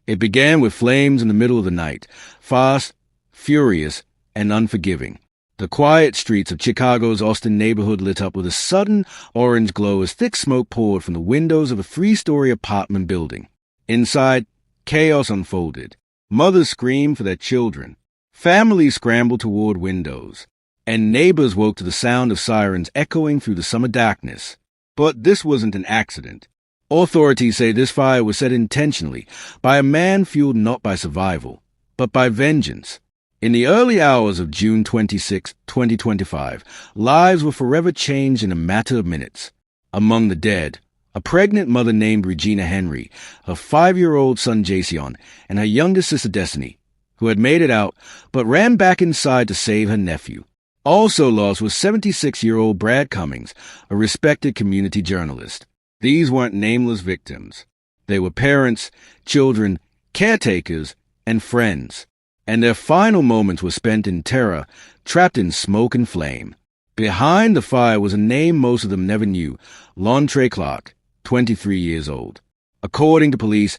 It began with flames in the middle of the night, fast, furious, and unforgiving. The quiet streets of Chicago's Austin neighborhood lit up with a sudden orange glow as thick smoke poured from the windows of a three-story apartment building. Inside, chaos unfolded. Mothers screamed for their children. Families scrambled toward windows. And neighbors woke to the sound of sirens echoing through the summer darkness. But this wasn't an accident. Authorities say this fire was set intentionally by a man fueled not by survival, but by vengeance. In the early hours of June 26, 2025, lives were forever changed in a matter of minutes. Among the dead, a pregnant mother named Regina Henry, her 5-year-old son Jason, and her youngest sister Destiny, who had made it out but ran back inside to save her nephew. Also lost was 76-year-old Brad Cummings, a respected community journalist. These weren't nameless victims. They were parents, children, caretakers, and friends. And their final moments were spent in terror, trapped in smoke and flame. Behind the fire was a name most of them never knew, Lontre Clark, 23 years old. According to police,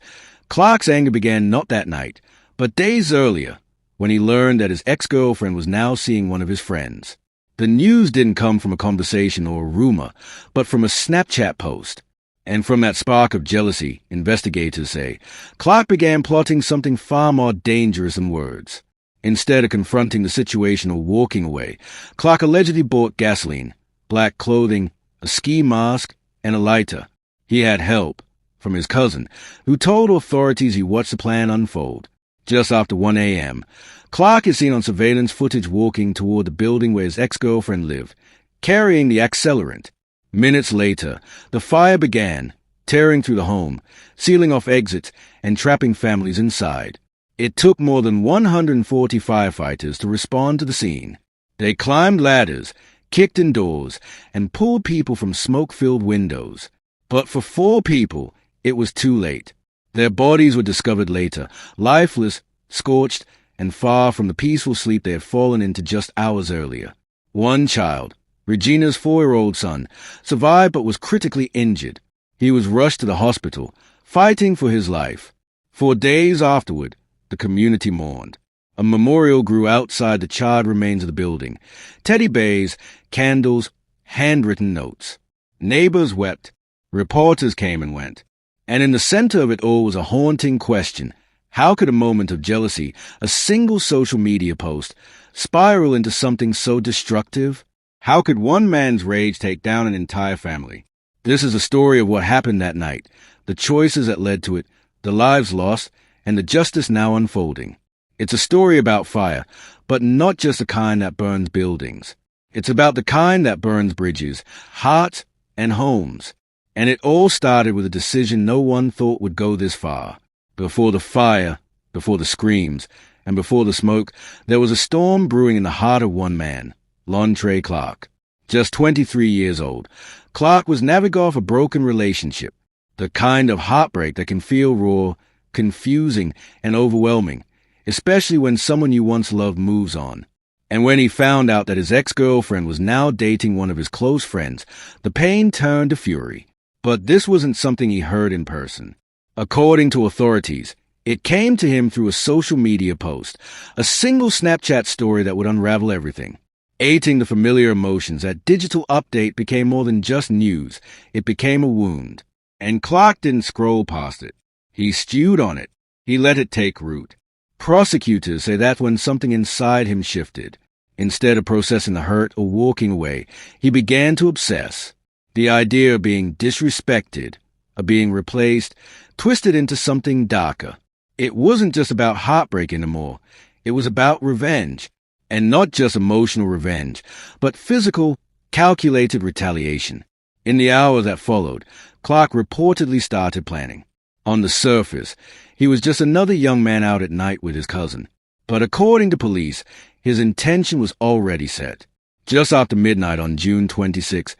Clark's anger began not that night, but days earlier, when he learned that his ex-girlfriend was now seeing one of his friends. The news didn't come from a conversation or a rumor, but from a Snapchat post. And from that spark of jealousy, investigators say, Clark began plotting something far more dangerous than words. Instead of confronting the situation or walking away, Clark allegedly bought gasoline, black clothing, a ski mask, and a lighter. He had help from his cousin, who told authorities he watched the plan unfold. Just after 1 a.m., Clark is seen on surveillance footage walking toward the building where his ex-girlfriend lived, carrying the accelerant. Minutes later, the fire began, tearing through the home, sealing off exits, and trapping families inside. It took more than 140 firefighters to respond to the scene. They climbed ladders, kicked in doors, and pulled people from smoke-filled windows. But for 4 people, it was too late. Their bodies were discovered later, lifeless, scorched, and far from the peaceful sleep they had fallen into just hours earlier. One child, Regina's 4-year-old son, survived but was critically injured. He was rushed to the hospital, fighting for his life. For days afterward, the community mourned. A memorial grew outside the charred remains of the building. Teddy bears, candles, handwritten notes. Neighbors wept. Reporters came and went. And in the center of it all was a haunting question. How could a moment of jealousy, a single social media post, spiral into something so destructive? How could one man's rage take down an entire family? This is a story of what happened that night, the choices that led to it, the lives lost, and the justice now unfolding. It's a story about fire, but not just the kind that burns buildings. It's about the kind that burns bridges, hearts, and homes. And it all started with a decision no one thought would go this far. Before the fire, before the screams, and before the smoke, there was a storm brewing in the heart of one man. Lontre Clark. Just 23 years old, Clark was navigating off a broken relationship, the kind of heartbreak that can feel raw, confusing, and overwhelming, especially when someone you once loved moves on. And when he found out that his ex-girlfriend was now dating one of his close friends, the pain turned to fury. But this wasn't something he heard in person. According to authorities, it came to him through a social media post, a single Snapchat story that would unravel everything. Aiding the familiar emotions, that digital update became more than just news. It became a wound. And Clark didn't scroll past it. He stewed on it. He let it take root. Prosecutors say that's when something inside him shifted. Instead of processing the hurt or walking away, he began to obsess. The idea of being disrespected, of being replaced, twisted into something darker. It wasn't just about heartbreak anymore. It was about revenge. And not just emotional revenge, but physical, calculated retaliation. In the hours that followed, Clark reportedly started planning. On the surface, he was just another young man out at night with his cousin. But according to police, his intention was already set. Just after midnight on June 26,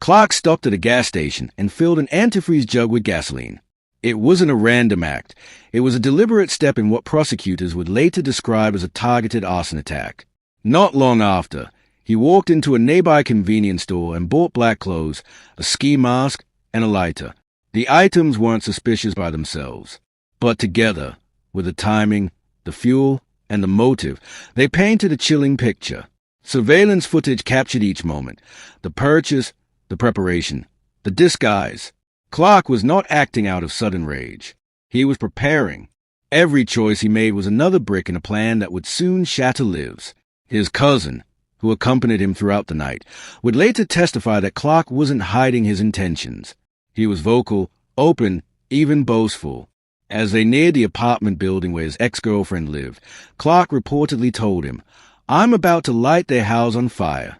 Clark stopped at a gas station and filled an antifreeze jug with gasoline. It wasn't a random act. It was a deliberate step in what prosecutors would later describe as a targeted arson attack. Not long after, he walked into a nearby convenience store and bought black clothes, a ski mask, and a lighter. The items weren't suspicious by themselves, but together, With the timing, the fuel, and the motive, they painted a chilling picture. Surveillance footage captured each moment. The purchase, the preparation, the disguise. Clark was not acting out of sudden rage. He was preparing. Every choice he made was another brick in a plan that would soon shatter lives. His cousin, who accompanied him throughout the night, would later testify that Clark wasn't hiding his intentions. He was vocal, open, even boastful. As they neared the apartment building where his ex-girlfriend lived, Clark reportedly told him, "I'm about to light their house on fire."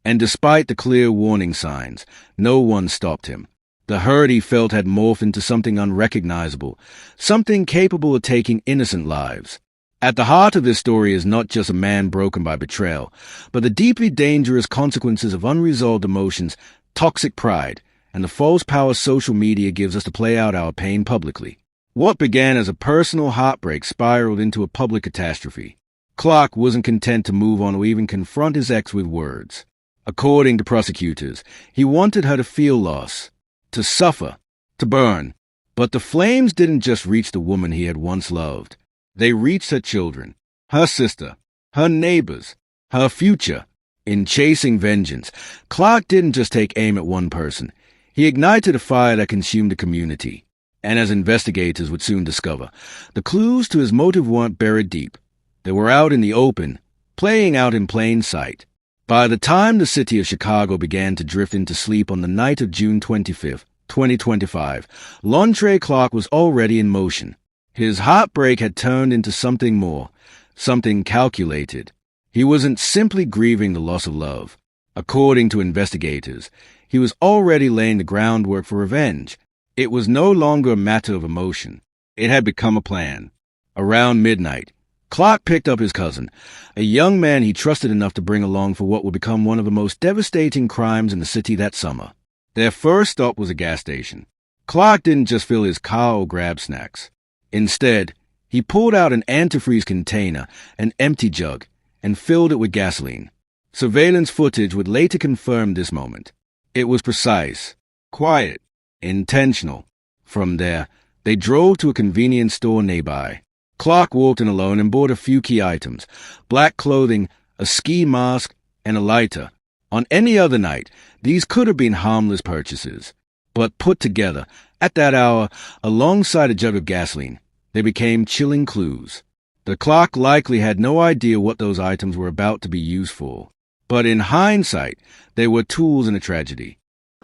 And despite the clear warning signs, no one stopped him. The hurt he felt had morphed into something unrecognizable, something capable of taking innocent lives. At the heart of this story is not just a man broken by betrayal, but the deeply dangerous consequences of unresolved emotions, toxic pride, and the false power social media gives us to play out our pain publicly. What began as a personal heartbreak spiraled into a public catastrophe. Clark wasn't content to move on or even confront his ex with words. According to prosecutors, he wanted her to feel loss, to suffer, to burn. But the flames didn't just reach the woman he had once loved. They reached her children, her sister, her neighbors, her future. In chasing vengeance, Clark didn't just take aim at one person. He ignited a fire that consumed the community. And as investigators would soon discover, the clues to his motive weren't buried deep. They were out in the open, playing out in plain sight. By the time the city of Chicago began to drift into sleep on the night of June 25, 2025, Lontre Clark was already in motion. His heartbreak had turned into something more, something calculated. He wasn't simply grieving the loss of love. According to investigators, he was already laying the groundwork for revenge. It was no longer a matter of emotion. It had become a plan. Around midnight, Clark picked up his cousin, a young man he trusted enough to bring along for what would become one of the most devastating crimes in the city that summer. Their first stop was a gas station. Clark didn't just fill his car or grab snacks. Instead, he pulled out an antifreeze container, an empty jug, and filled it with gasoline. Surveillance footage would later confirm this moment. It was precise, quiet, intentional. From there, they drove to a convenience store nearby. Clark walked in alone and bought a few key items: black clothing, a ski mask, and a lighter. On any other night, these could have been harmless purchases. But put together, at that hour, alongside a jug of gasoline, they became chilling clues. The Clark likely had no idea what those items were about to be used for. But in hindsight, they were tools in a tragedy.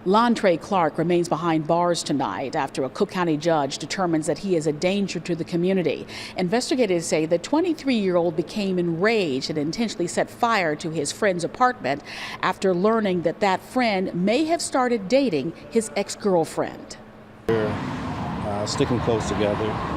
Lontre Clark remains behind bars tonight after a Cook County judge determines that he is a danger to the community. Investigators say the 23-year-old became enraged and intentionally set fire to his friend's apartment after learning that that friend may have started dating his ex-girlfriend. We're sticking close together.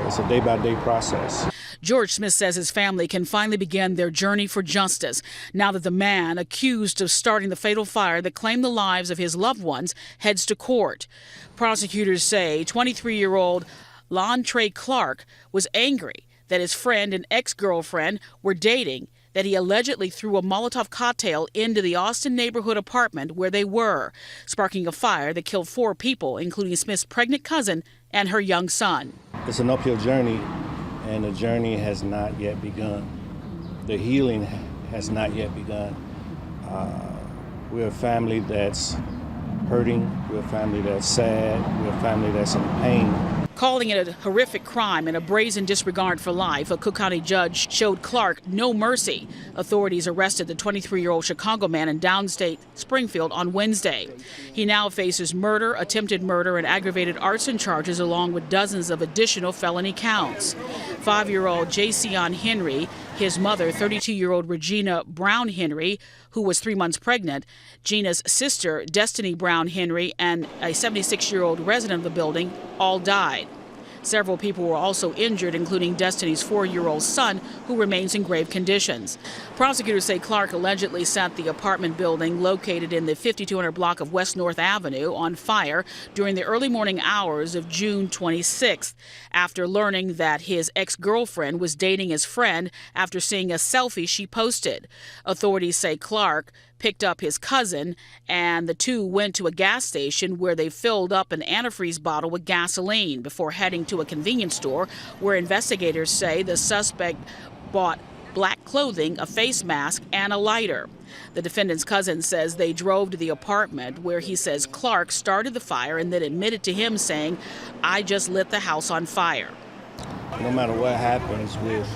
It's a day-by-day process. George Smith says his family can finally begin their journey for justice now that the man accused of starting the fatal fire that claimed the lives of his loved ones heads to court. Prosecutors say 23-year-old Lontre Clark was angry that his friend and ex-girlfriend were dating, that he allegedly threw a Molotov cocktail into the Austin neighborhood apartment where they were, sparking a fire that killed 4 people, including Smith's pregnant cousin and her young son. It's an uphill journey, and the journey has not yet begun. The healing has not yet begun. We're a family that's hurting. We're a family that's sad. We're a family that's in pain. Calling it a horrific crime and a brazen disregard for life, a Cook County judge showed Clark no mercy. Authorities arrested the 23-year-old Chicago man in downstate Springfield on Wednesday. He now faces murder, attempted murder, and aggravated arson charges, along with dozens of additional felony counts. 5-year-old Jason Henry, his mother, 32-year-old Regina Brown Henry, who was 3 months pregnant, Gina's sister, Destiny Brown Henry, and a 76-year-old resident of the building all died. Several people were also injured, including Destiny's 4-year-old son, who remains in grave conditions. Prosecutors say Clark allegedly set the apartment building located in the 5200 block of West North Avenue on fire during the early morning hours of June 26th, after learning that his ex-girlfriend was dating his friend after seeing a selfie she posted. Authorities say Clark picked up his cousin, and the two went to a gas station where they filled up an antifreeze bottle with gasoline before heading to a convenience store where investigators say the suspect bought black clothing, a face mask, and a lighter. The defendant's cousin says they drove to the apartment where he says Clark started the fire and then admitted to him saying, "I just lit the house on fire." No matter what happens with,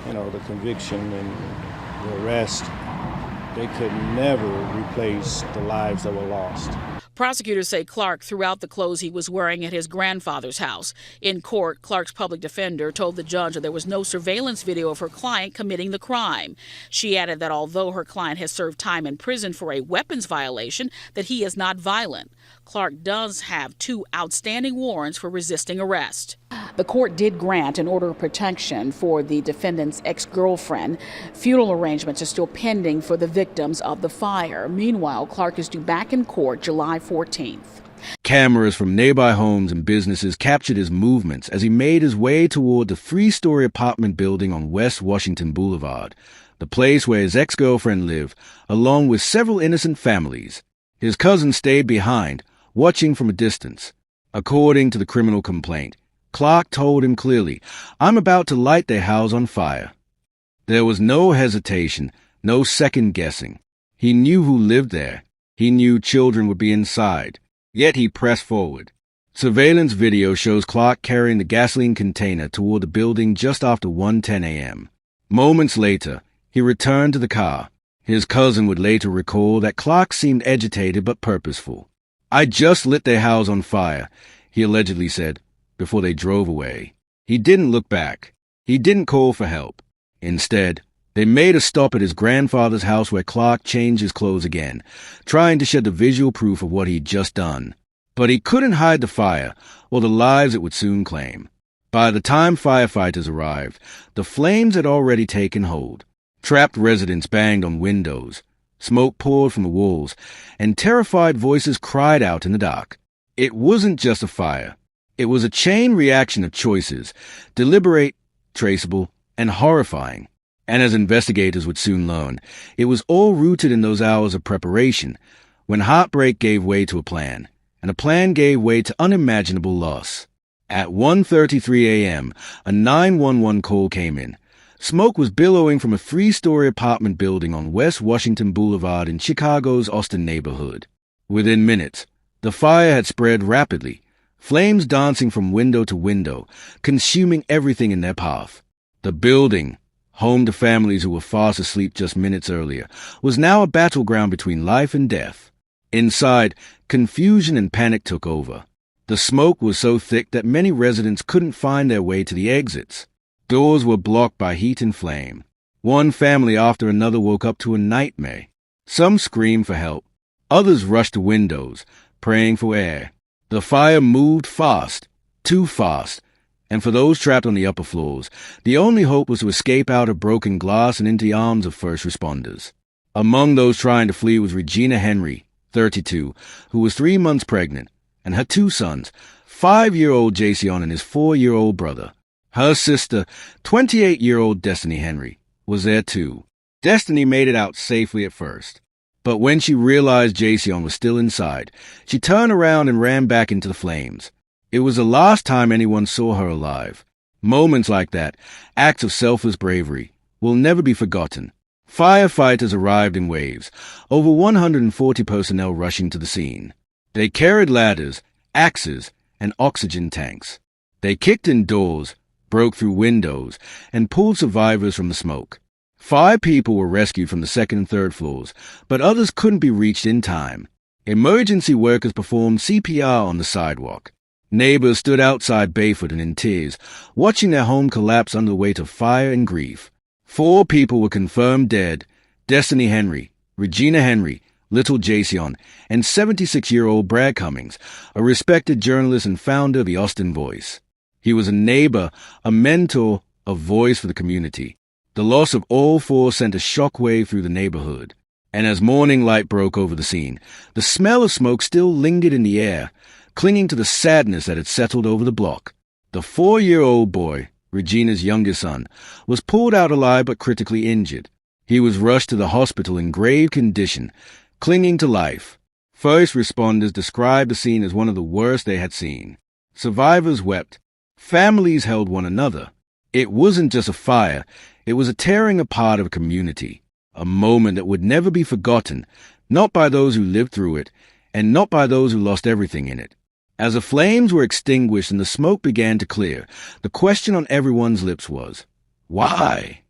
the conviction and the arrest, they could never replace the lives that were lost. Prosecutors say Clark threw out the clothes he was wearing at his grandfather's house. In court, Clark's public defender told the judge that there was no surveillance video of her client committing the crime. She added that although her client has served time in prison for a weapons violation, that he is not violent. Clark does have 2 outstanding warrants for resisting arrest. The court did grant an order of protection for the defendant's ex-girlfriend. Funeral arrangements are still pending for the victims of the fire. Meanwhile, Clark is due back in court July 14th. Cameras from nearby homes and businesses captured his movements as he made his way toward the 3-story apartment building on West Washington Boulevard, the place where his ex-girlfriend lived, along with several innocent families. His cousin stayed behind, watching from a distance. According to the criminal complaint, Clark told him clearly, "I'm about to light their house on fire." There was no hesitation, no second guessing. He knew who lived there. He knew children would be inside. Yet he pressed forward. Surveillance video shows Clark carrying the gasoline container toward the building just after 1:10 a.m. Moments later, he returned to the car. His cousin would later recall that Clark seemed agitated but purposeful. "I just lit their house on fire," he allegedly said, before they drove away. He didn't look back. He didn't call for help. Instead, they made a stop at his grandfather's house where Clark changed his clothes again, trying to shed the visual proof of what he'd just done. But he couldn't hide the fire or the lives it would soon claim. By the time firefighters arrived, the flames had already taken hold. Trapped residents banged on windows. Smoke poured from the walls, and terrified voices cried out in the dark. It wasn't just a fire. It was a chain reaction of choices, deliberate, traceable, and horrifying. And as investigators would soon learn, it was all rooted in those hours of preparation, when heartbreak gave way to a plan, and a plan gave way to unimaginable loss. At 1:33 a.m., a 911 call came in. Smoke was billowing from a 3-story apartment building on West Washington Boulevard in Chicago's Austin neighborhood. Within minutes, the fire had spread rapidly, flames dancing from window to window, consuming everything in their path. The building, home to families who were fast asleep just minutes earlier, was now a battleground between life and death. Inside, confusion and panic took over. The smoke was so thick that many residents couldn't find their way to the exits. Doors were blocked by heat and flame. One family after another woke up to a nightmare. Some screamed for help. Others rushed to windows, praying for air. The fire moved fast, too fast, and for those trapped on the upper floors, the only hope was to escape out of broken glass and into the arms of first responders. Among those trying to flee was Regina Henry, 32, who was 3 months pregnant, and her 2 sons, 5-year-old Jason and his 4-year-old brother. Her sister, 28-year-old Destiny Henry, was there too. Destiny made it out safely at first. But when she realized Jason was still inside, she turned around and ran back into the flames. It was the last time anyone saw her alive. Moments like that, acts of selfless bravery, will never be forgotten. Firefighters arrived in waves, over 140 personnel rushing to the scene. They carried ladders, axes, and oxygen tanks. They kicked in doors, broke through windows, and pulled survivors from the smoke. 5 people were rescued from the 2nd and 3rd floors, but others couldn't be reached in time. Emergency workers performed CPR on the sidewalk. Neighbors stood outside barefoot and in tears, watching their home collapse under the weight of fire and grief. 4 people were confirmed dead: Destiny Henry, Regina Henry, little Jason, and 76-year-old Brad Cummings, a respected journalist and founder of the Austin Voice. He was a neighbor, a mentor, a voice for the community. The loss of all 4 sent a shockwave through the neighborhood. And as morning light broke over the scene, the smell of smoke still lingered in the air, clinging to the sadness that had settled over the block. The 4-year-old boy, Regina's youngest son, was pulled out alive but critically injured. He was rushed to the hospital in grave condition, clinging to life. First responders described the scene as one of the worst they had seen. Survivors wept. Families held one another. It wasn't just a fire, it was a tearing apart of a community, a moment that would never be forgotten, not by those who lived through it, and not by those who lost everything in it. As the flames were extinguished and the smoke began to clear, the question on everyone's lips was, why?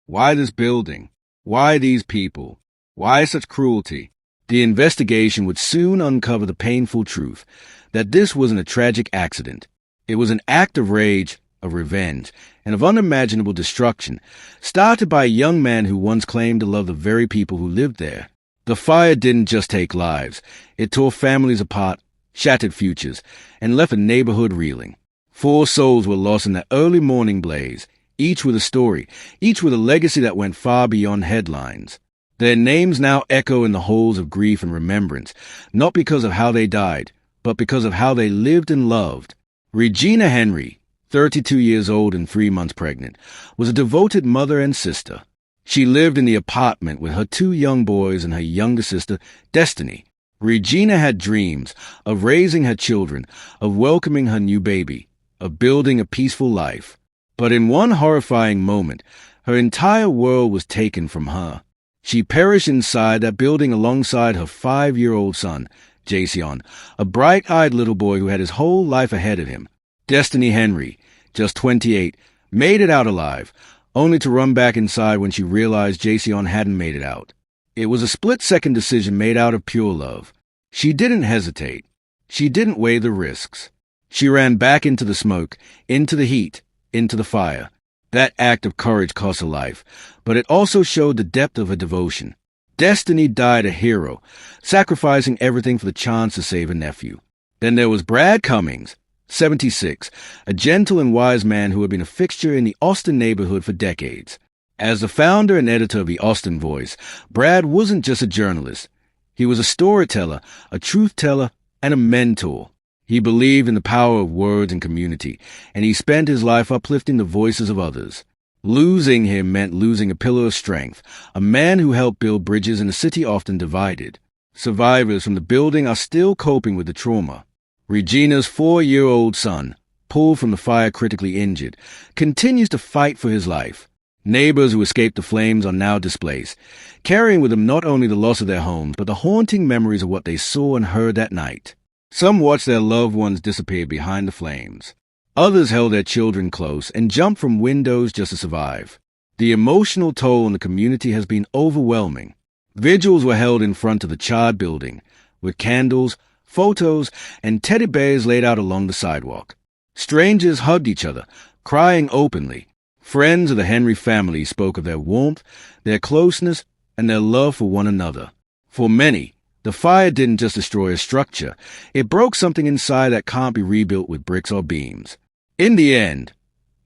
Why this building? Why these people? Why such cruelty? The investigation would soon uncover the painful truth that this wasn't a tragic accident. It was an act of rage, of revenge, and of unimaginable destruction, started by a young man who once claimed to love the very people who lived there. The fire didn't just take lives. It tore families apart, shattered futures, and left a neighborhood reeling. 4 souls were lost in that early morning blaze, each with a story, each with a legacy that went far beyond headlines. Their names now echo in the halls of grief and remembrance, not because of how they died, but because of how they lived and loved. Regina Henry, 32 years old and 3 months pregnant, was a devoted mother and sister. She lived in the apartment with her 2 young boys and her younger sister, Destiny. Regina had dreams of raising her children, of welcoming her new baby, of building a peaceful life. But in one horrifying moment, her entire world was taken from her. She perished inside that building alongside her 5-year-old son, Jason, a bright-eyed little boy who had his whole life ahead of him. Destiny Henry, just 28, made it out alive, only to run back inside when she realized Jason hadn't made it out. It was a split-second decision made out of pure love. She didn't hesitate. She didn't weigh the risks. She ran back into the smoke, into the heat, into the fire. That act of courage cost her life, but it also showed the depth of her devotion. Destiny died a hero, sacrificing everything for the chance to save a nephew. Then there was Brad Cummings, 76, a gentle and wise man who had been a fixture in the Austin neighborhood for decades. As the founder and editor of the Austin Voice, Brad wasn't just a journalist. He was a storyteller, a truth-teller, and a mentor. He believed in the power of words and community, and he spent his life uplifting the voices of others. Losing him meant losing a pillar of strength, a man who helped build bridges in a city often divided. Survivors from the building are still coping with the trauma. Regina's 4-year-old son, pulled from the fire critically injured, continues to fight for his life. Neighbors who escaped the flames are now displaced, carrying with them not only the loss of their homes, but the haunting memories of what they saw and heard that night. Some watched their loved ones disappear behind the flames. Others held their children close and jumped from windows just to survive. The emotional toll on the community has been overwhelming. Vigils were held in front of the charred building, with candles, photos, and teddy bears laid out along the sidewalk. Strangers hugged each other, crying openly. Friends of the Henry family spoke of their warmth, their closeness, and their love for one another. For many, the fire didn't just destroy a structure, it broke something inside that can't be rebuilt with bricks or beams. In the end,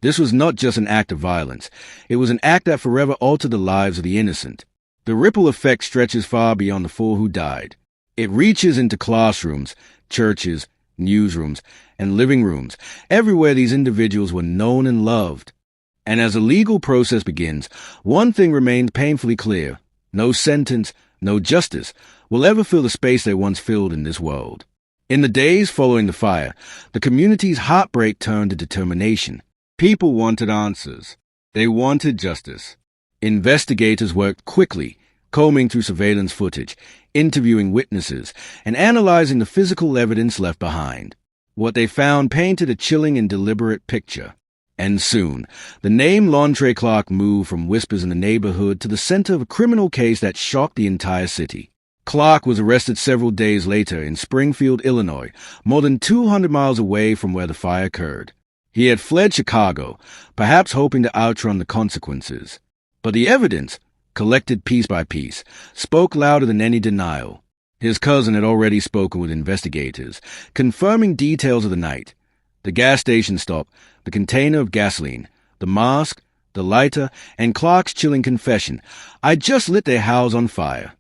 this was not just an act of violence, it was an act that forever altered the lives of the innocent. The ripple effect stretches far beyond the 4 who died. It reaches into classrooms, churches, newsrooms, and living rooms, everywhere these individuals were known and loved. And as the legal process begins, one thing remains painfully clear. No sentence, no justice will ever fill the space they once filled in this world. In the days following the fire, the community's heartbreak turned to determination. People wanted answers. They wanted justice. Investigators worked quickly, combing through surveillance footage, interviewing witnesses, and analyzing the physical evidence left behind. What they found painted a chilling and deliberate picture. And soon, the name Lontre Clark moved from whispers in the neighborhood to the center of a criminal case that shocked the entire city. Clark was arrested several days later in Springfield, Illinois, more than 200 miles away from where the fire occurred. He had fled Chicago, perhaps hoping to outrun the consequences. But the evidence, collected piece by piece, spoke louder than any denial. His cousin had already spoken with investigators, confirming details of the night. The gas station stop, the container of gasoline, the mask, the lighter, and Clark's chilling confession, "I just lit their house on fire."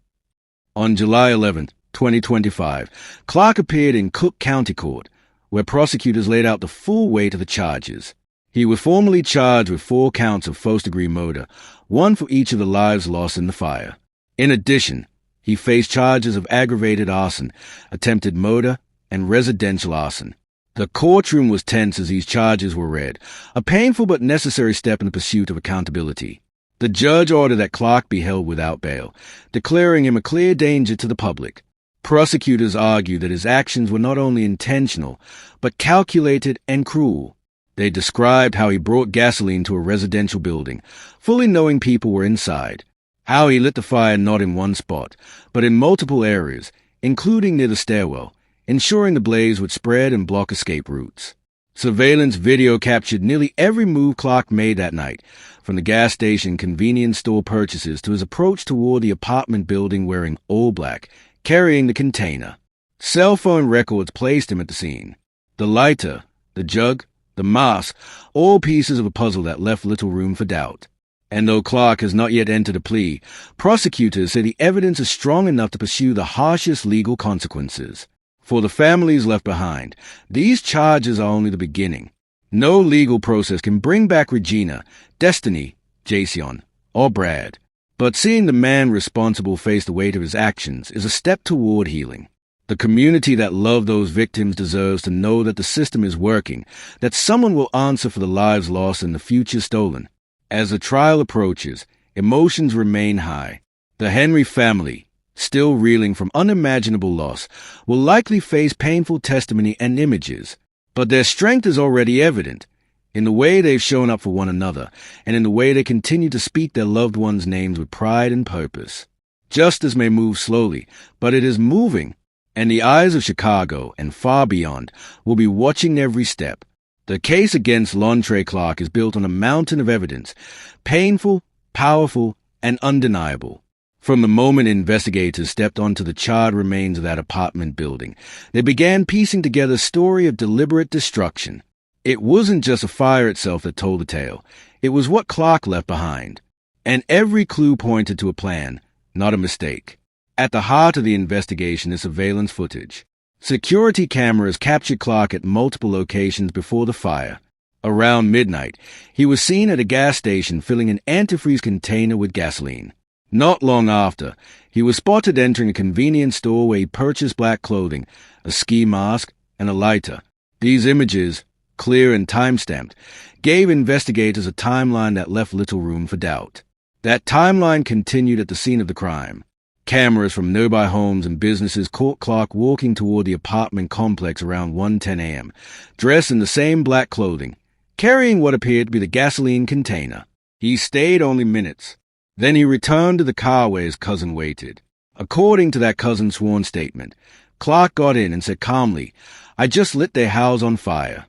On July 11, 2025, Clark appeared in Cook County Court, where prosecutors laid out the full weight of the charges. He was formally charged with 4 counts of first-degree murder, 1 for each of the lives lost in the fire. In addition, he faced charges of aggravated arson, attempted murder, and residential arson. The courtroom was tense as these charges were read, a painful but necessary step in the pursuit of accountability. The judge ordered that Clark be held without bail, declaring him a clear danger to the public. Prosecutors argued that his actions were not only intentional, but calculated and cruel. They described how he brought gasoline to a residential building, fully knowing people were inside. How he lit the fire not in one spot, but in multiple areas, including near the stairwell, ensuring the blaze would spread and block escape routes. Surveillance video captured nearly every move Clark made that night, from the gas station convenience store purchases to his approach toward the apartment building wearing all black, carrying the container. Cell phone records placed him at the scene. The lighter, the jug, the mask, all pieces of a puzzle that left little room for doubt. And though Clark has not yet entered a plea, prosecutors say the evidence is strong enough to pursue the harshest legal consequences. For the families left behind, these charges are only the beginning. No legal process can bring back Regina, Destiny, Jason, or Brad. But seeing the man responsible face the weight of his actions is a step toward healing. The community that loved those victims deserves to know that the system is working, that someone will answer for the lives lost and the future stolen. As the trial approaches, emotions remain high. The Henry family, still reeling from unimaginable loss, will likely face painful testimony and images. But their strength is already evident, in the way they've shown up for one another, and in the way they continue to speak their loved ones' names with pride and purpose. Justice may move slowly, but it is moving, and the eyes of Chicago and far beyond will be watching every step. The case against Lontre Clark is built on a mountain of evidence, painful, powerful, and undeniable. From the moment investigators stepped onto the charred remains of that apartment building, they began piecing together a story of deliberate destruction. It wasn't just a fire itself that told the tale. It was what Clark left behind. And every clue pointed to a plan, not a mistake. At the heart of the investigation is surveillance footage. Security cameras captured Clark at multiple locations before the fire. Around midnight, he was seen at a gas station filling an antifreeze container with gasoline. Not long after, he was spotted entering a convenience store where he purchased black clothing, a ski mask, and a lighter. These images, clear and time-stamped, gave investigators a timeline that left little room for doubt. That timeline continued at the scene of the crime. Cameras from nearby homes and businesses caught Clark walking toward the apartment complex around 1:10 a.m., dressed in the same black clothing, carrying what appeared to be the gasoline container. He stayed only minutes. Then he returned to the car where his cousin waited. According to that cousin's sworn statement, Clark got in and said calmly, "I just lit their house on fire."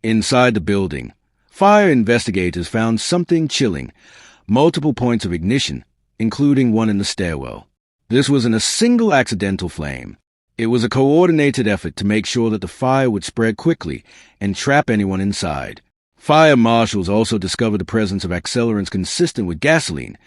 Inside the building, fire investigators found something chilling, multiple points of ignition, including one in the stairwell. This wasn't a single accidental flame. It was a coordinated effort to make sure that the fire would spread quickly and trap anyone inside. Fire marshals also discovered the presence of accelerants consistent with gasoline,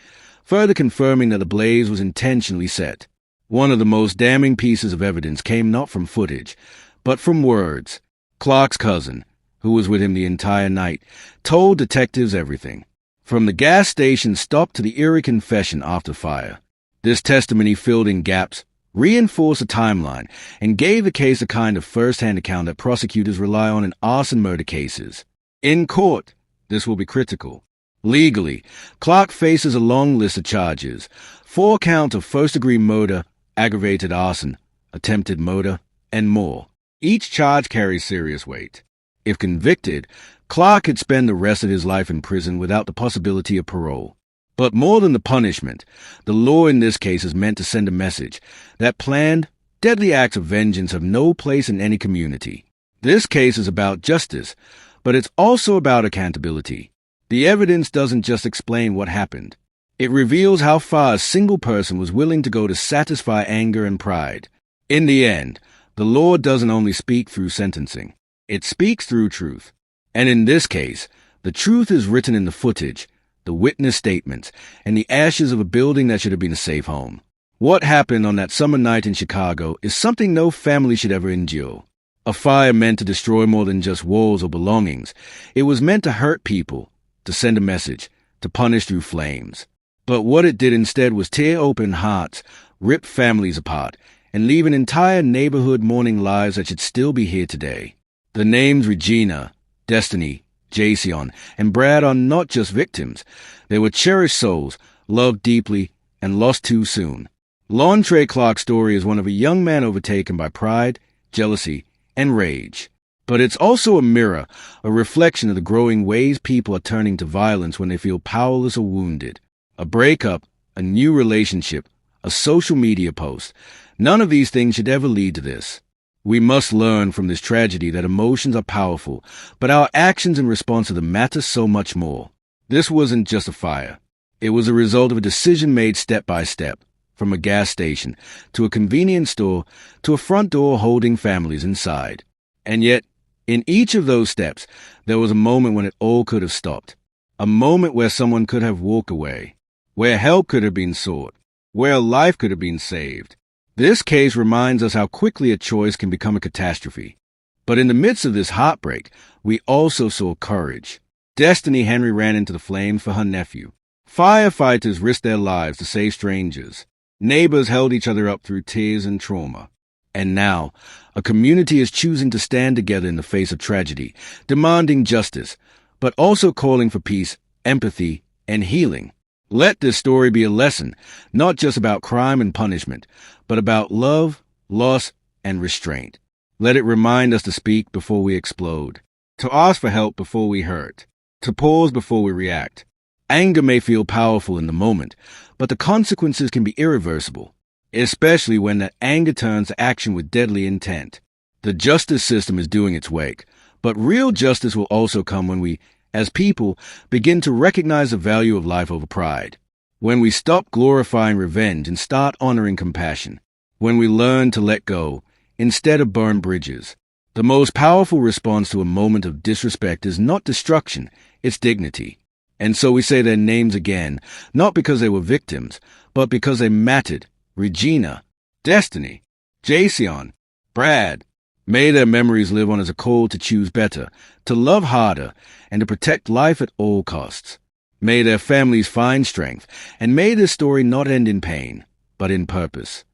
further confirming that the blaze was intentionally set. One of the most damning pieces of evidence came not from footage, but from words. Clark's cousin, who was with him the entire night, told detectives everything. From the gas station stop to the eerie confession after fire. This testimony filled in gaps, reinforced a timeline, and gave the case a kind of first-hand account that prosecutors rely on in arson murder cases. In court, this will be critical. Legally, Clark faces a long list of charges: 4 counts of first-degree murder, aggravated arson, attempted murder, and more. Each charge carries serious weight. If convicted, Clark could spend the rest of his life in prison without the possibility of parole. But more than the punishment, the law in this case is meant to send a message that planned, deadly acts of vengeance have no place in any community. This case is about justice, but it's also about accountability. The evidence doesn't just explain what happened. It reveals how far a single person was willing to go to satisfy anger and pride. In the end, the law doesn't only speak through sentencing. It speaks through truth. And in this case, the truth is written in the footage, the witness statements, and the ashes of a building that should have been a safe home. What happened on that summer night in Chicago is something no family should ever endure. A fire meant to destroy more than just walls or belongings. It was meant to hurt people, to send a message, to punish through flames. But what it did instead was tear open hearts, rip families apart, and leave an entire neighborhood mourning lives that should still be here today. The names Regina, Destiny, Jason, and Brad are not just victims. They were cherished souls, loved deeply, and lost too soon. Lontre Clark's story is one of a young man overtaken by pride, jealousy, and rage. But it's also a mirror, a reflection of the growing ways people are turning to violence when they feel powerless or wounded. A breakup, a new relationship, a social media post. None of these things should ever lead to this. We must learn from this tragedy that emotions are powerful, but our actions in response to them matter so much more. This wasn't just a fire. It was a result of a decision made step by step, from a gas station, to a convenience store, to a front door holding families inside. And yet, in each of those steps, there was a moment when it all could have stopped. A moment where someone could have walked away, where help could have been sought, where a life could have been saved. This case reminds us how quickly a choice can become a catastrophe. But in the midst of this heartbreak, we also saw courage. Destiny Henry ran into the flames for her nephew. Firefighters risked their lives to save strangers. Neighbors held each other up through tears and trauma. And now, a community is choosing to stand together in the face of tragedy, demanding justice, but also calling for peace, empathy, and healing. Let this story be a lesson, not just about crime and punishment, but about love, loss, and restraint. Let it remind us to speak before we explode, to ask for help before we hurt, to pause before we react. Anger may feel powerful in the moment, but the consequences can be irreversible, especially when that anger turns to action with deadly intent. The justice system is doing its work, but real justice will also come when we, as people, begin to recognize the value of life over pride. When we stop glorifying revenge and start honoring compassion. When we learn to let go instead of burn bridges. The most powerful response to a moment of disrespect is not destruction, it's dignity. And so we say their names again, not because they were victims, but because they mattered. Regina, Destiny, Jason, Brad. May their memories live on as a call to choose better, to love harder, and to protect life at all costs. May their families find strength, and may this story not end in pain, but in purpose.